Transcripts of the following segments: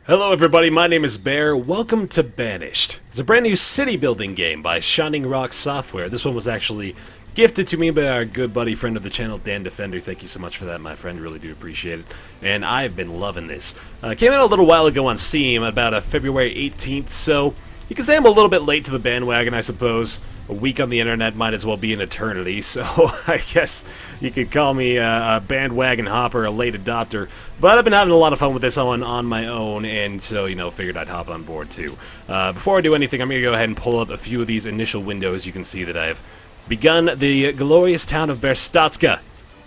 Hello everybody, my name is Baer. Welcome to Banished. It's a brand new city building game by Shining Rock Software. This one was actually gifted to me by our good buddy friend of the channel, Dan Defender. Thank you so much for that, my friend. Really do appreciate it. And I've been loving this. Came out a little while ago on Steam, about February 18th, so you can say I'm a little bit late to the bandwagon, I suppose. A week on the internet might as well be an eternity, so I guess you could call me a bandwagon hopper, a late adopter. But I've been having a lot of fun with this on my own, and so, figured I'd hop on board too. Before I do anything, I'm going to go ahead and pull up a few of these initial windows. You can see that I've begun the glorious town of Baerstotzka.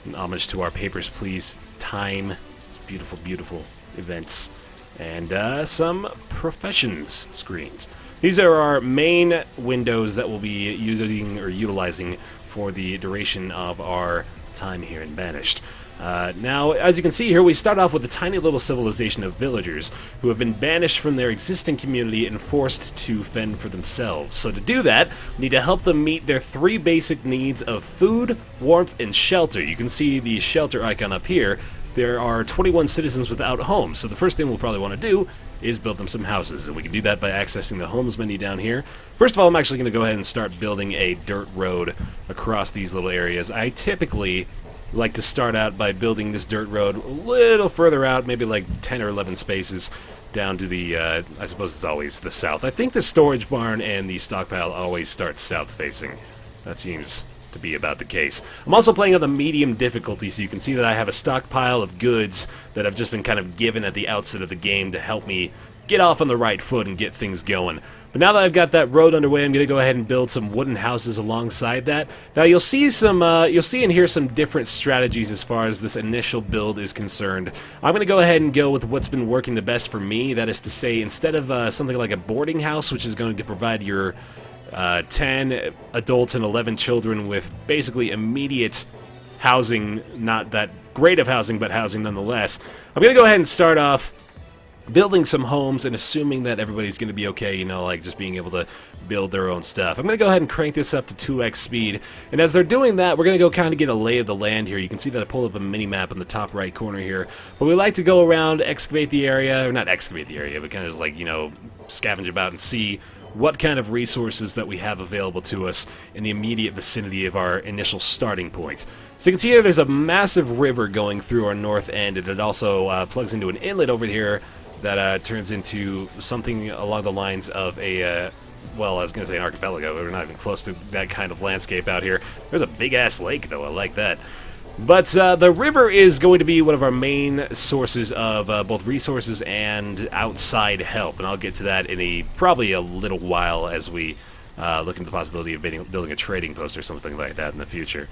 In homage to our Papers, Please time. It's beautiful, beautiful events. And some professions screens. These are our main windows that we'll be using or utilizing for the duration of our time here in Banished. Now, as you can see here, we start off with a tiny little civilization of villagers who have been banished from their existing community and forced to fend for themselves. So to do that, we need to help them meet their three basic needs of food, warmth, and shelter. You can see the shelter icon up here. There are 21 citizens without homes, so the first thing we'll probably want to do is build them some houses, and we can do that by accessing the homes menu down here. First of all, I'm actually going to go ahead and start building a dirt road across these little areas. I typically like to start out by building this dirt road a little further out, maybe like 10 or 11 spaces down to the, I suppose it's always the south. I think the storage barn and the stockpile always start south facing. That seems to be about the case. I'm also playing on the medium difficulty, so you can see that I have a stockpile of goods that I've just been kind of given at the outset of the game to help me get off on the right foot and get things going. But now that I've got that road underway, I'm going to go ahead and build some wooden houses alongside that. Now you'll see and hear some different strategies as far as this initial build is concerned. I'm going to go ahead and go with what's been working the best for me. That is to say, instead of something like a boarding house, which is going to provide your 10 adults and 11 children with basically immediate housing, not that great of housing, but housing nonetheless. I'm going to go ahead and start off building some homes and assuming that everybody's going to be okay, like just being able to build their own stuff. I'm going to go ahead and crank this up to 2x speed, and as they're doing that, we're going to go kind of get a lay of the land here. You can see that I pulled up a mini-map in the top right corner here, but we like to go around, excavate the area, or not excavate the area, but kind of just like, scavenge about and see what kind of resources that we have available to us in the immediate vicinity of our initial starting point. So you can see here there's a massive river going through our north end, and it also plugs into an inlet over here that turns into something along the lines of a, well, I was going to say an archipelago, but we're not even close to that kind of landscape out here. There's a big-ass lake, though. I like that. But the river is going to be one of our main sources of both resources and outside help, and I'll get to that in probably a little while as we look into the possibility of building a trading post or something like that in the future.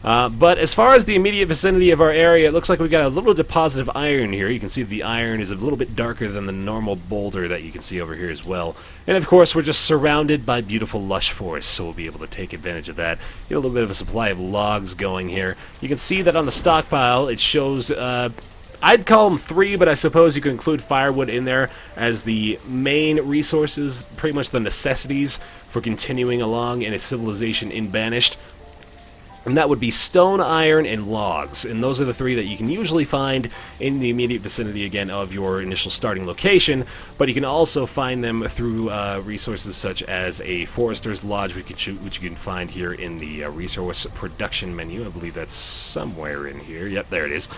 But as far as the immediate vicinity of our area, it looks like we've got a little deposit of iron here. You can see the iron is a little bit darker than the normal boulder that you can see over here as well. And of course, we're just surrounded by beautiful lush forests, so we'll be able to take advantage of that. Get a little bit of a supply of logs going here. You can see that on the stockpile, it shows, I'd call them 3, but I suppose you could include firewood in there as the main resources, pretty much the necessities for continuing along in a civilization in Banished. And that would be stone, iron, and logs. And those are the 3 that you can usually find in the immediate vicinity, again, of your initial starting location. But you can also find them through resources such as a forester's lodge, which you can find here in the resource production menu. I believe that's somewhere in here. Yep, there it is.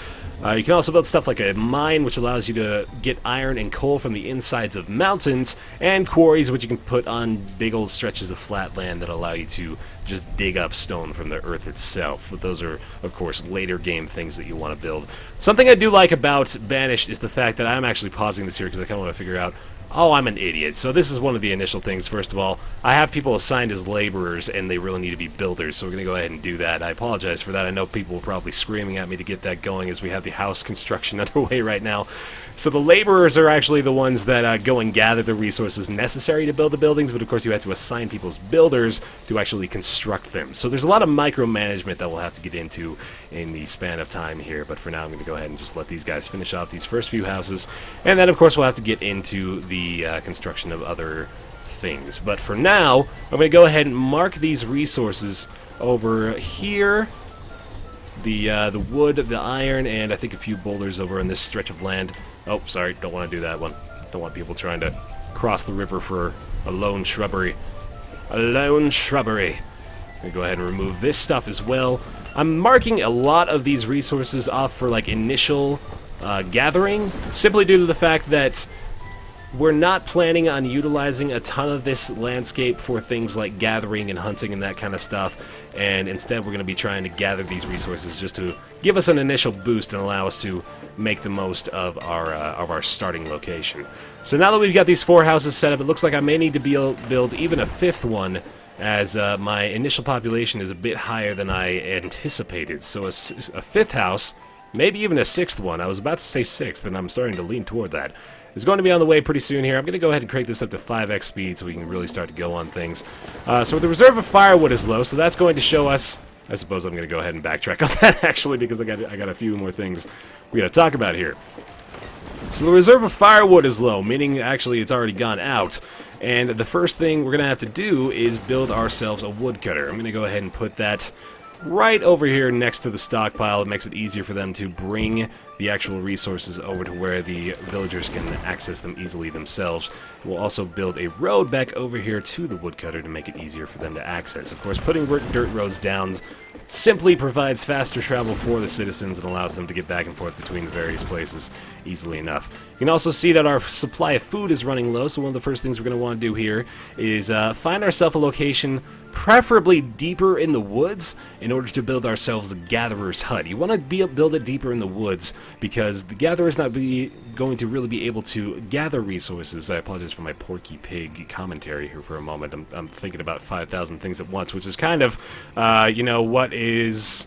You can also build stuff like a mine, which allows you to get iron and coal from the insides of mountains, and quarries, which you can put on big old stretches of flat land that allow you to just dig up stone from the earth itself. But those are, of course, later game things that you want to build. Something I do like about Banished is the fact that I'm actually pausing this here because I kind of want to figure out, oh, I'm an idiot. So this is one of the initial things. First of all, I have people assigned as laborers, and they really need to be builders, so we're going to go ahead and do that. I apologize for that. I know people are probably screaming at me to get that going as we have the house construction underway right now. So the laborers are actually the ones that go and gather the resources necessary to build the buildings, but of course you have to assign people as builders to actually construct them. So there's a lot of micromanagement that we'll have to get into in the span of time here, but for now I'm going to go ahead and just let these guys finish off these first few houses, and then of course we'll have to get into the construction of other things. But for now, I'm going to go ahead and mark these resources over here. The wood, the iron, and I think a few boulders over on this stretch of land. Oh, sorry, don't want to do that one. Don't want people trying to cross the river for a lone shrubbery. A lone shrubbery. I'm gonna go ahead and remove this stuff as well. I'm marking a lot of these resources off for like initial gathering, simply due to the fact that we're not planning on utilizing a ton of this landscape for things like gathering and hunting and that kind of stuff, and instead we're going to be trying to gather these resources just to give us an initial boost and allow us to make the most of our starting location. So now that we've got these 4 houses set up, it looks like I may need to build even a 5th one, as my initial population is a bit higher than I anticipated. So a 5th house, maybe even a 6th one. I was about to say 6th, and I'm starting to lean toward that. It's going to be on the way pretty soon here. I'm going to go ahead and crank this up to 5x speed so we can really start to go on things. So the reserve of firewood is low, so that's going to show us... I suppose I'm going to go ahead and backtrack on that, actually, because I got a few more things we got to talk about here. So the reserve of firewood is low, meaning actually it's already gone out. And the first thing we're going to have to do is build ourselves a woodcutter. I'm going to go ahead and put that right over here next to the stockpile. It makes it easier for them to bring the actual resources over to where the villagers can access them easily themselves. We'll also build a road back over here to the woodcutter to make it easier for them to access. Of course, putting dirt roads down simply provides faster travel for the citizens and allows them to get back and forth between the various places easily enough. You can also see that our supply of food is running low, so one of the first things we're going to want to do here is find ourselves a location preferably deeper in the woods in order to build ourselves a gatherer's hut. You want to build it deeper in the woods because the gatherer is not going to really be able to gather resources. I apologize for my Porky Pig commentary here for a moment. I'm thinking about 5,000 things at once, which is kind of, you know, what is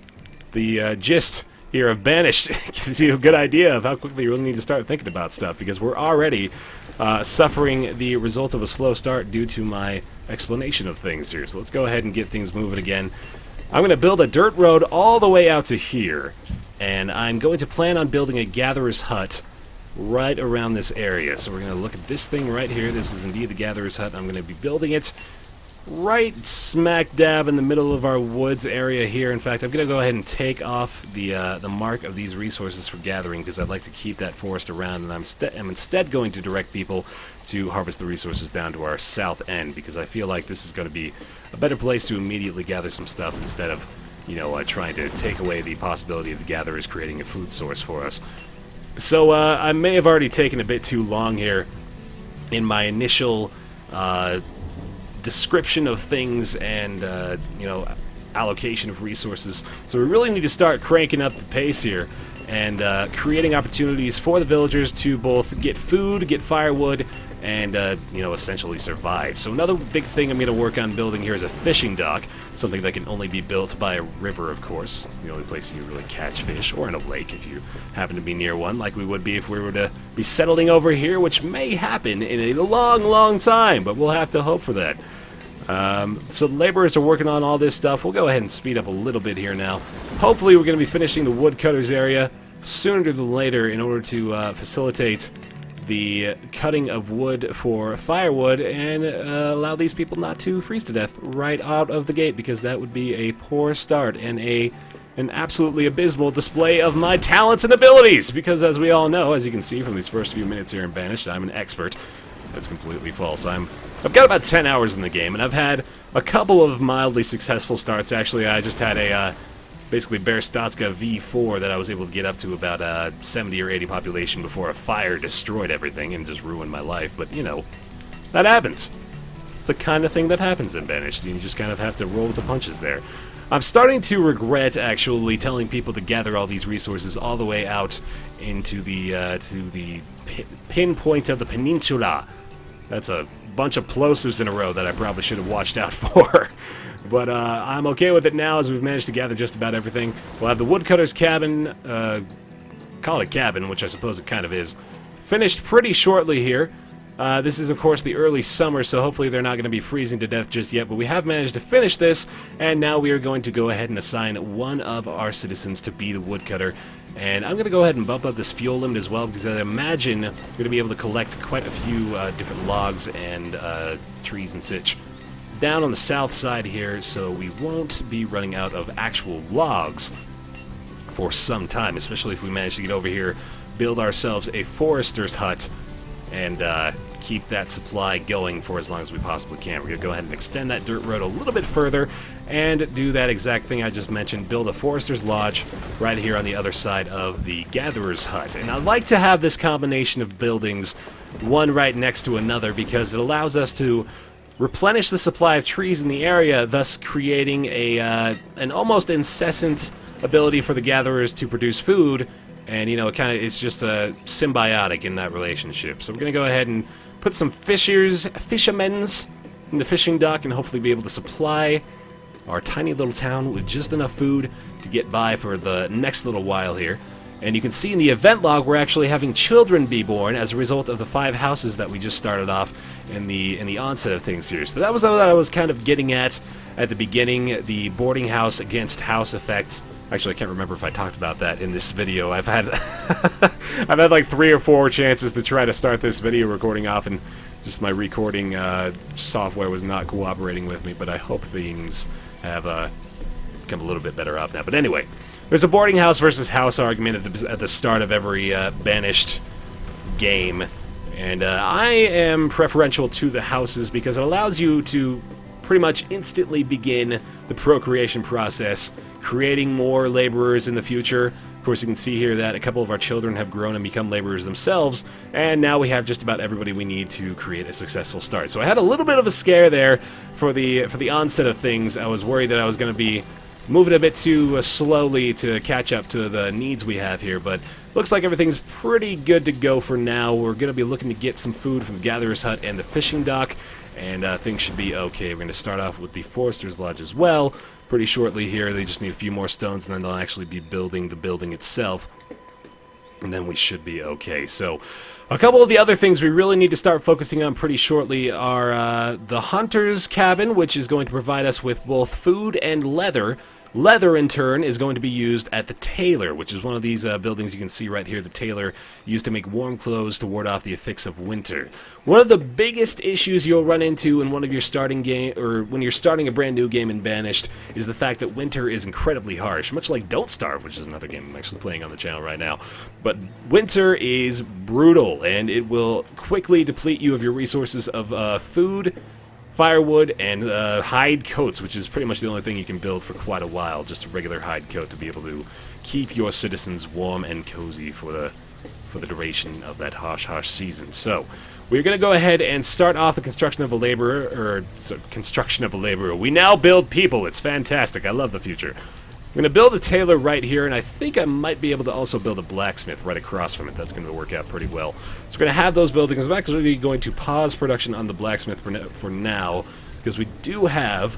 the gist here of Banished. It gives you a good idea of how quickly you really need to start thinking about stuff, because we're already suffering the results of a slow start due to my explanation of things here. So let's go ahead and get things moving again. I'm going to build a dirt road all the way out to here, and I'm going to plan on building a gatherer's hut right around this area. So we're going to look at this thing right here. This is indeed the gatherer's hut. I'm going to be building it right smack dab in the middle of our woods area here. In fact, I'm going to go ahead and take off the mark of these resources for gathering, because I'd like to keep that forest around, and I'm instead going to direct people to harvest the resources down to our south end, because I feel like this is going to be a better place to immediately gather some stuff instead of, you know, trying to take away the possibility of the gatherers creating a food source for us. So I may have already taken a bit too long here in my initial description of things and, you know, allocation of resources. So we really need to start cranking up the pace here and creating opportunities for the villagers to both get food, get firewood, and, you know, essentially survive. So another big thing I'm going to work on building here is a fishing dock, something that can only be built by a river, of course, the only place you really catch fish, or in a lake if you happen to be near one, like we would be if we were to be settling over here, which may happen in a long, long time, but we'll have to hope for that. So the laborers are working on all this stuff. We'll go ahead and speed up a little bit here now. Hopefully we're going to be finishing the woodcutters area sooner than later in order to facilitate the cutting of wood for firewood and allow these people not to freeze to death right out of the gate, because that would be a poor start and an absolutely abysmal display of my talents and abilities, because as we all know, as you can see from these first few minutes here in Banished, I'm an expert. That's completely false. I've got about 10 hours in the game, and I've had a couple of mildly successful starts. Actually, I just had a basically Baerstotzka V4 that I was able to get up to about 70 or 80 population before a fire destroyed everything and just ruined my life. But, you know, that happens. It's the kind of thing that happens in Banished. You just kind of have to roll with the punches there. I'm starting to regret, actually, telling people to gather all these resources all the way out into the to the pinpoint of the peninsula. That's a bunch of plosives in a row that I probably should have watched out for. But I'm okay with it now, as we've managed to gather just about everything. We'll have the woodcutter's cabin, call it cabin, which I suppose it kind of is, finished pretty shortly here. This is, of course, the early summer, so hopefully they're not going to be freezing to death just yet, but we have managed to finish this, and now we are going to go ahead and assign one of our citizens to be the woodcutter. And I'm going to go ahead and bump up this fuel limit as well, because I imagine we're going to be able to collect quite a few different logs and trees and such down on the south side here, so we won't be running out of actual logs for some time, especially if we manage to get over here, build ourselves a forester's hut, and keep that supply going for as long as we possibly can. We're going to go ahead and extend that dirt road a little bit further and do that exact thing I just mentioned, build a Forester's Lodge right here on the other side of the Gatherer's Hut. And I like to have this combination of buildings, one right next to another, because it allows us to replenish the supply of trees in the area, thus creating an almost incessant ability for the Gatherers to produce food. And, you know, it's just a symbiotic in that relationship. So we're going to go ahead and put some fishermen's in the fishing dock and hopefully be able to supply our tiny little town with just enough food to get by for the next little while here. And you can see in the event log we're actually having children be born as a result of the 5 houses that we just started off in the onset of things here. So that was what I was kind of getting at the beginning, the boarding house against house effect. Actually, I can't remember if I talked about that in this video. I've had I've had like 3 or 4 chances to try to start this video recording off, and just my recording software was not cooperating with me, but I hope things have become a little bit better off now. But anyway, there's a boarding house versus house argument at the start of every Banished game, and I am preferential to the houses because it allows you to pretty much instantly begin the procreation process, creating more laborers in the future. Of course, you can see here that a couple of our children have grown and become laborers themselves, and now we have just about everybody we need to create a successful start. So I had a little bit of a scare there for the onset of things. I was worried that I was going to be moving a bit too slowly to catch up to the needs we have here, but looks like everything's pretty good to go for now. We're going to be looking to get some food from the Gatherer's Hut and the fishing dock, and things should be okay. We're going to start off with the Forester's Lodge as well pretty shortly here. They just need a few more stones, and then they'll actually be building the building itself, and then we should be okay. So a couple of the other things we really need to start focusing on pretty shortly are the Hunter's Cabin, which is going to provide us with both food and leather. Leather, in turn, is going to be used at the tailor, which is one of these buildings you can see right here. The tailor used to make warm clothes to ward off the effects of winter. One of the biggest issues you'll run into in one of your starting game, or when you're starting a brand new game in Banished, is the fact that winter is incredibly harsh, much like Don't Starve, which is another game I'm actually playing on the channel right now. But winter is brutal, and it will quickly deplete you of your resources of food, firewood, and hide coats, which is pretty much the only thing you can build for quite a while, just a regular hide coat to be able to keep your citizens warm and cozy for the duration of that harsh season. So we're going to go ahead and start off the construction of a laborer, We now build people. It's fantastic. I love the future. I'm going to build a tailor right here, and I think I might be able to also build a blacksmith right across from it. That's going to work out pretty well. So we're going to have those buildings. I'm actually going to pause production on the blacksmith for now, because we do have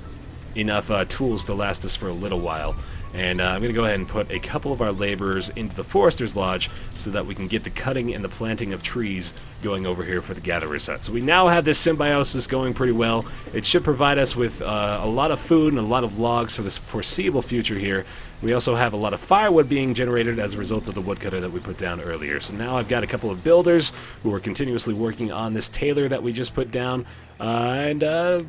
enough tools to last us for a little while. And I'm going to go ahead and put a couple of our laborers into the Forester's Lodge so that we can get the cutting and the planting of trees going over here for the Gatherer's Hut. So we now have this symbiosis going pretty well. It should provide us with a lot of food and a lot of logs for this foreseeable future here. We also have a lot of firewood being generated as a result of the woodcutter that we put down earlier. So now I've got a couple of builders who are continuously working on this tailor that we just put down. And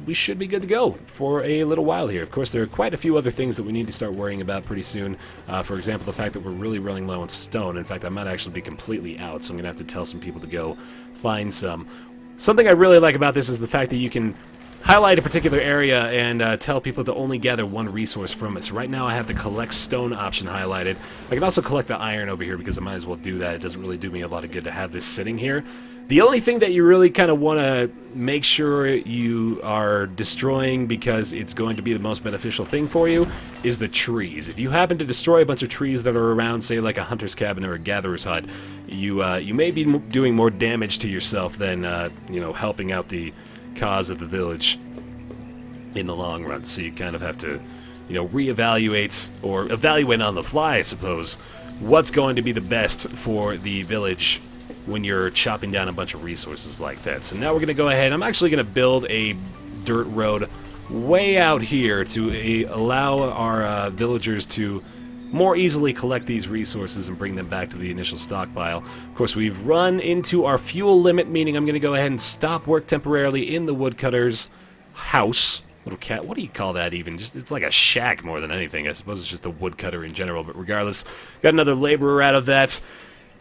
we should be good to go for a little while here. Of course, there are quite a few other things that we need to start worrying about pretty soon. For example, the fact that we're really running low on stone. In fact, I might actually be completely out, so I'm going to have to tell some people to go find some. Something I really like about this is the fact that you can highlight a particular area and tell people to only gather one resource from it. So right now I have the collect stone option highlighted. I can also collect the iron over here because I might as well do that. It doesn't really do me a lot of good to have this sitting here. The only thing that you really kind of want to make sure you are destroying, because it's going to be the most beneficial thing for you, is the trees. If you happen to destroy a bunch of trees that are around, say like a hunter's cabin or a gatherer's hut, you may be doing more damage to yourself than helping out the cause of the village in the long run. So you kind of have to reevaluate, or evaluate on the fly, I suppose, what's going to be the best for the village when you're chopping down a bunch of resources like that. So now we're going to go ahead. I'm actually going to build a dirt road way out here to allow our villagers to more easily collect these resources and bring them back to the initial stockpile. Of course, we've run into our fuel limit, meaning I'm going to go ahead and stop work temporarily in the woodcutter's house. Little cat, what do you call that even? It's like a shack more than anything. I suppose it's just a woodcutter in general, but regardless, got another laborer out of that.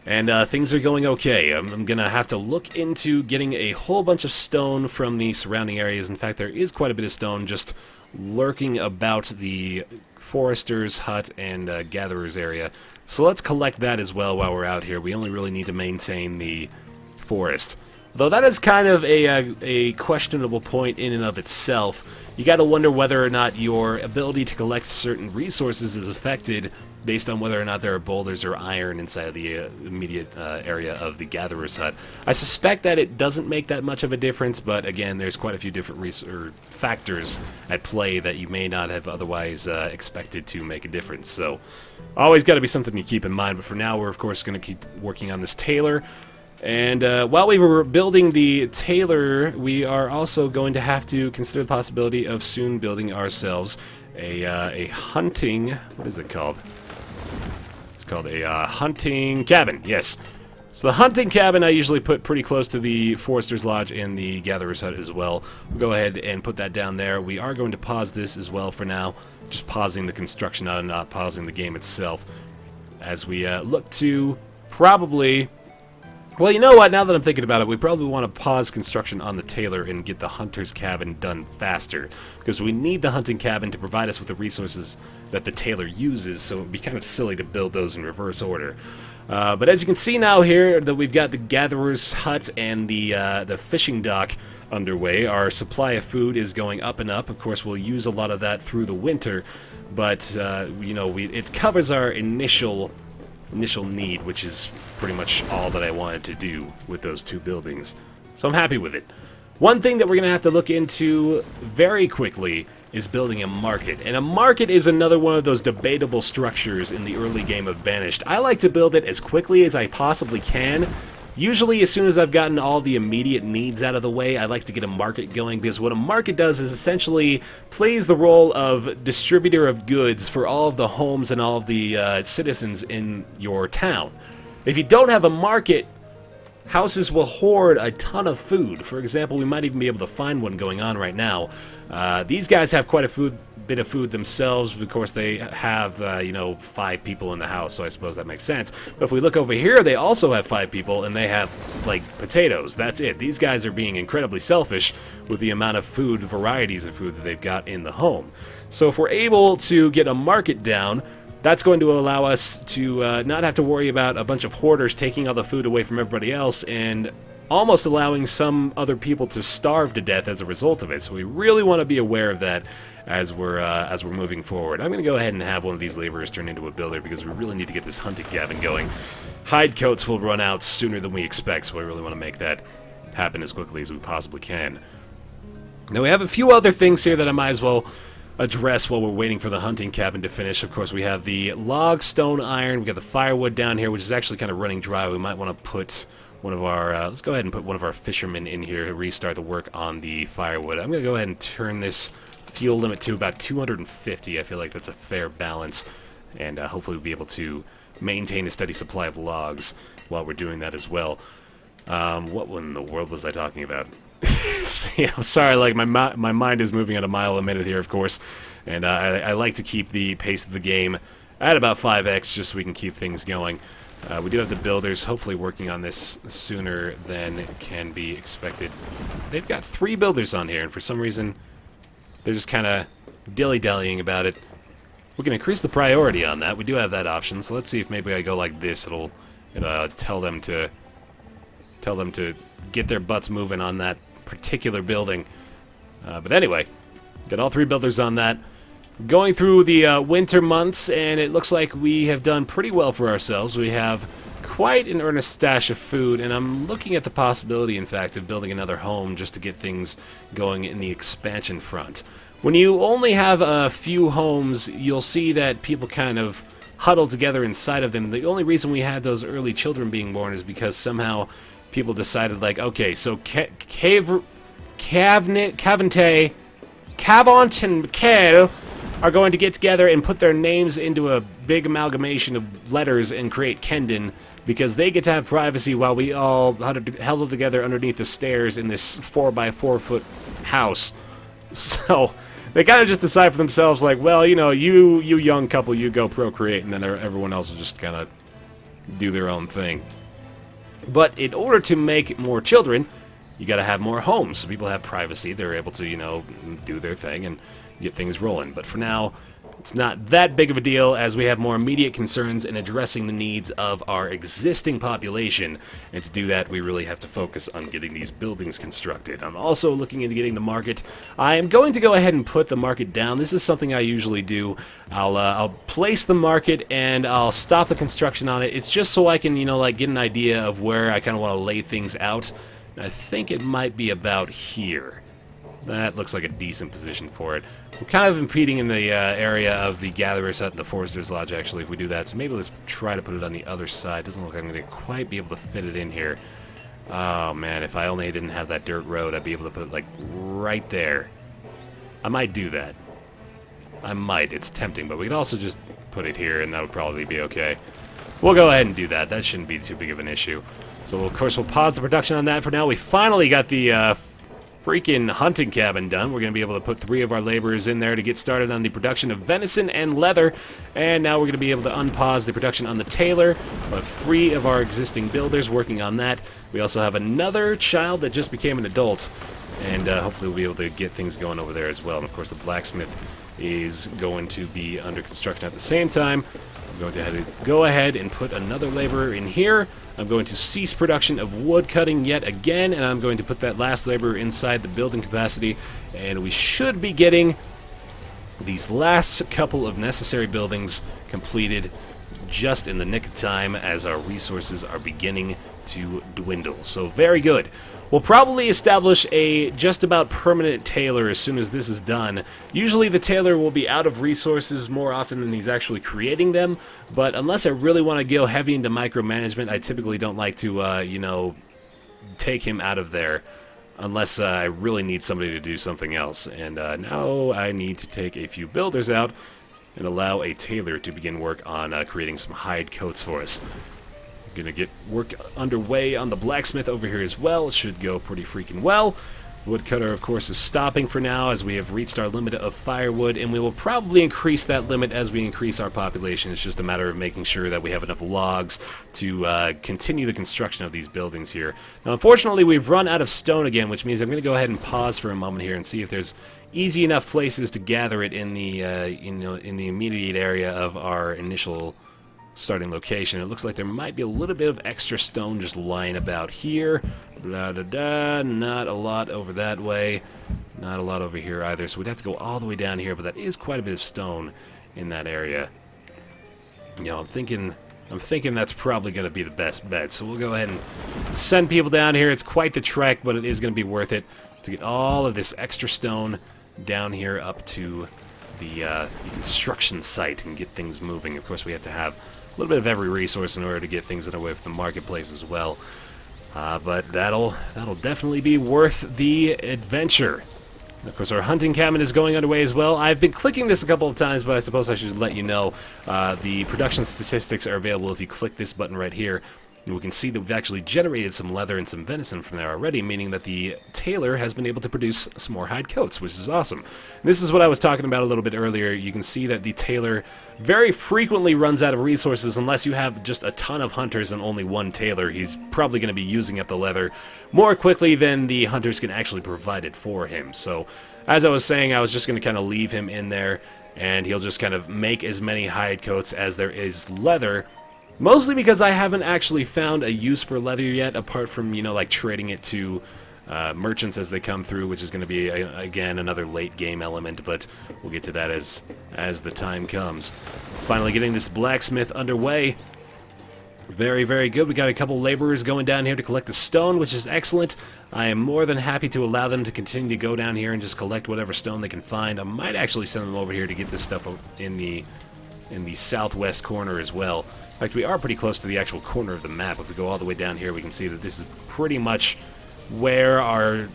And things are going okay. I'm going to have to look into getting a whole bunch of stone from the surrounding areas. In fact, there is quite a bit of stone just lurking about the forester's hut and gatherer's area. So let's collect that as well while we're out here. We only really need to maintain the forest. Though that is kind of a questionable point in and of itself. You got to wonder whether or not your ability to collect certain resources is affected based on whether or not there are boulders or iron inside of the immediate area of the gatherer's hut. I suspect that it doesn't make that much of a difference, but again, there's quite a few different factors at play that you may not have otherwise expected to make a difference. So, always got to be something you keep in mind. But for now, we're of course going to keep working on this tailor. And while we were building the tailor, we are also going to have to consider the possibility of soon building ourselves a hunting. What is it called? It's called a hunting cabin. Yes. So the hunting cabin I usually put pretty close to the Forester's Lodge and the Gatherer's Hut as well. We'll go ahead and put that down there. We are going to pause this as well for now. Just pausing the construction, not pausing the game itself. As we look to probably... Well, you know what? Now that I'm thinking about it, we probably want to pause construction on the tailor and get the hunter's cabin done faster. Because we need the hunting cabin to provide us with the resources that the tailor uses, so it would be kind of silly to build those in reverse order. But as you can see now here, that we've got the gatherer's hut and the fishing dock underway. Our supply of food is going up and up. Of course, we'll use a lot of that through the winter, but you know, it covers our initial need, which is pretty much all that I wanted to do with those two buildings. So I'm happy with it. One thing that we're going to have to look into very quickly is building a market. And a market is another one of those debatable structures in the early game of Banished. I like to build it as quickly as I possibly can. Usually as soon as I've gotten all the immediate needs out of the way, I like to get a market going, because what a market does is essentially plays the role of distributor of goods for all of the homes and all of the citizens in your town. If you don't have a market, houses will hoard a ton of food. For example, we might even be able to find one going on right now. These guys have quite a bit of food themselves. Of course, they have, you know, 5 people in the house, so I suppose that makes sense. But if we look over here, they also have 5 people, and they have, like, potatoes. That's it. These guys are being incredibly selfish with the amount of food, varieties of food that they've got in the home. So if we're able to get a market down, that's going to allow us to not have to worry about a bunch of hoarders taking all the food away from everybody else and almost allowing some other people to starve to death as a result of it. So we really want to be aware of that as we're moving forward. I'm going to go ahead and have one of these laborers turn into a builder, because we really need to get this hunting cabin going. Hide coats will run out sooner than we expect, so I really want to make that happen as quickly as we possibly can. Now we have a few other things here that I might as well address while we're waiting for the hunting cabin to finish. Of course, we have the log, stone, iron. We got the firewood down here, which is actually kind of running dry. We might want to put one of our let's go ahead and put one of our fishermen in here to restart the work on the firewood. I'm going to go ahead and turn this fuel limit to about 250. I feel like that's a fair balance, and hopefully we'll be able to maintain a steady supply of logs while we're doing that as well. What in the world was I talking about? See, I'm sorry, like my mind is moving at a mile a minute here, of course, and I like to keep the pace of the game at about 5x just so we can keep things going. We do have the builders hopefully working on this sooner than can be expected. They've got 3 builders on here, and for some reason they're just kind of dilly-dallying about it. We can increase the priority on that. We do have that option, so let's see if maybe I go like this. It'll tell them to get their butts moving on that particular building. But anyway, got all 3 builders on that. Going through the winter months, and it looks like we have done pretty well for ourselves. We have quite an earnest stash of food, and I'm looking at the possibility, in fact, of building another home just to get things going in the expansion front. When you only have a few homes, you'll see that people kind of huddle together inside of them. The only reason we had those early children being born is because somehow people decided, like, okay, so Cavant and Kel are going to get together and put their names into a big amalgamation of letters and create Kendon, because they get to have privacy while we all huddle together underneath the stairs in this 4x4 foot house. So they kind of just decide for themselves, like, well, you know, you young couple, you go procreate, and then everyone else will just kind of do their own thing. But in order to make more children, you got to have more homes. So people have privacy. They're able to, you know, do their thing and get things rolling. But for now, it's not that big of a deal, as we have more immediate concerns in addressing the needs of our existing population. And to do that, we really have to focus on getting these buildings constructed. I'm also looking into getting the market. I am going to go ahead and put the market down. This is something I usually do. I'll place the market and I'll stop the construction on it. It's just so I can, you know, like get an idea of where I kind of want to lay things out. And I think it might be about here. That looks like a decent position for it. We're kind of impeding in the area of the Gatherer's Hut and the Forester's Lodge, actually, if we do that. So maybe let's try to put it on the other side. Doesn't look like I'm going to quite be able to fit it in here. Oh, man, if I only didn't have that dirt road, I'd be able to put it, like, right there. I might do that. I might. It's tempting, but we could also just put it here, and that would probably be okay. We'll go ahead and do that. That shouldn't be too big of an issue. So, of course, we'll pause the production on that for now. We finally got the freaking hunting cabin done. We're going to be able to put 3 of our laborers in there to get started on the production of venison and leather. And now we're going to be able to unpause the production on the tailor. We have 3 of our existing builders working on that. We also have another child that just became an adult. And hopefully we'll be able to get things going over there as well. And of course the blacksmith is going to be under construction at the same time. I'm going to go ahead and put another laborer in here. I'm going to cease production of wood cutting yet again, and I'm going to put that last laborer inside the building capacity, and we should be getting these last couple of necessary buildings completed just in the nick of time as our resources are beginning to dwindle. So very good. We'll probably establish a just about permanent tailor as soon as this is done. Usually the tailor will be out of resources more often than he's actually creating them, but unless I really want to go heavy into micromanagement, I typically don't like to, you know, take him out of there unless I really need somebody to do something else. And now I need to take a few builders out and allow a tailor to begin work on creating some hide coats for us. Gonna get work underway on the blacksmith over here as well. It should go pretty freaking well. Woodcutter, of course, is stopping for now as we have reached our limit of firewood, and we will probably increase that limit as we increase our population. It's just a matter of making sure that we have enough logs to continue the construction of these buildings here. Now, unfortunately, we've run out of stone again, which means I'm going to go ahead and pause for a moment here and see if there's easy enough places to gather it in the in the immediate area of our initial starting location. It looks like there might be a little bit of extra stone just lying about here. Blah, da, da. Not a lot over that way. Not a lot over here either. So we'd have to go all the way down here, but that is quite a bit of stone in that area. You know, I'm thinking that's probably going to be the best bet. So we'll go ahead and send people down here. It's quite the trek, but it is going to be worth it to get all of this extra stone down here up to the construction site and get things moving. Of course, we have to have a little bit of every resource in order to get things underway with the marketplace as well. But that'll definitely be worth the adventure. Of course, our hunting cabin is going underway as well. I've been clicking this a couple of times, but I suppose I should let you know the production statistics are available if you click this button right here. And we can see that we've actually generated some leather and some venison from there already, meaning that the tailor has been able to produce some more hide coats, which is awesome. And this is what I was talking about a little bit earlier. You can see that the tailor very frequently runs out of resources unless you have just a ton of hunters and only one tailor. He's probably going to be using up the leather more quickly than the hunters can actually provide it for him. So, as I was saying, I was just going to kind of leave him in there, and he'll just kind of make as many hide coats as there is leather. Mostly because I haven't actually found a use for leather yet, apart from, you know, like trading it to merchants as they come through, which is going to be, again, another late game element, but we'll get to that as the time comes. Finally getting this blacksmith underway. Very, very good. We got a couple laborers going down here to collect the stone, which is excellent. I am more than happy to allow them to continue to go down here and just collect whatever stone they can find. I might actually send them over here to get this stuff in the southwest corner as well. In fact, we are pretty close to the actual corner of the map. If we go all the way down here, we can see that this is pretty much where our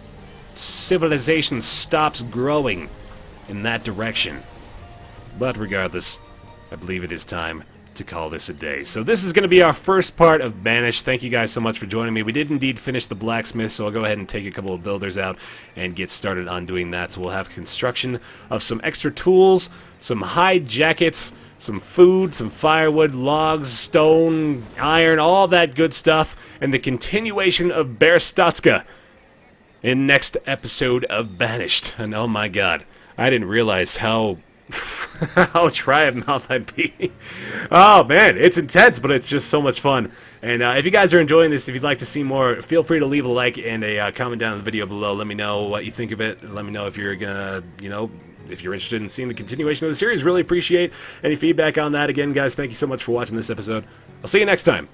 civilization stops growing in that direction. But regardless, I believe it is time to call this a day. So this is going to be our first part of Banished. Thank you guys so much for joining me. We did indeed finish the blacksmith, so I'll go ahead and take a couple of builders out and get started on doing that. So we'll have construction of some extra tools, some hide jackets, some food, some firewood, logs, stone, iron, all that good stuff, and the continuation of Baerstotzka in next episode of Banished. And oh my god, I didn't realize how how dry of mouth I'd be. Oh man, it's intense, but it's just so much fun. And if you guys are enjoying this, if you'd like to see more, feel free to leave a like and a comment down in the video below. Let me know what you think of it. Let me know if you're gonna, if you're interested in seeing the continuation of the series. Really appreciate any feedback on that. Again, guys, thank you so much for watching this episode. I'll see you next time.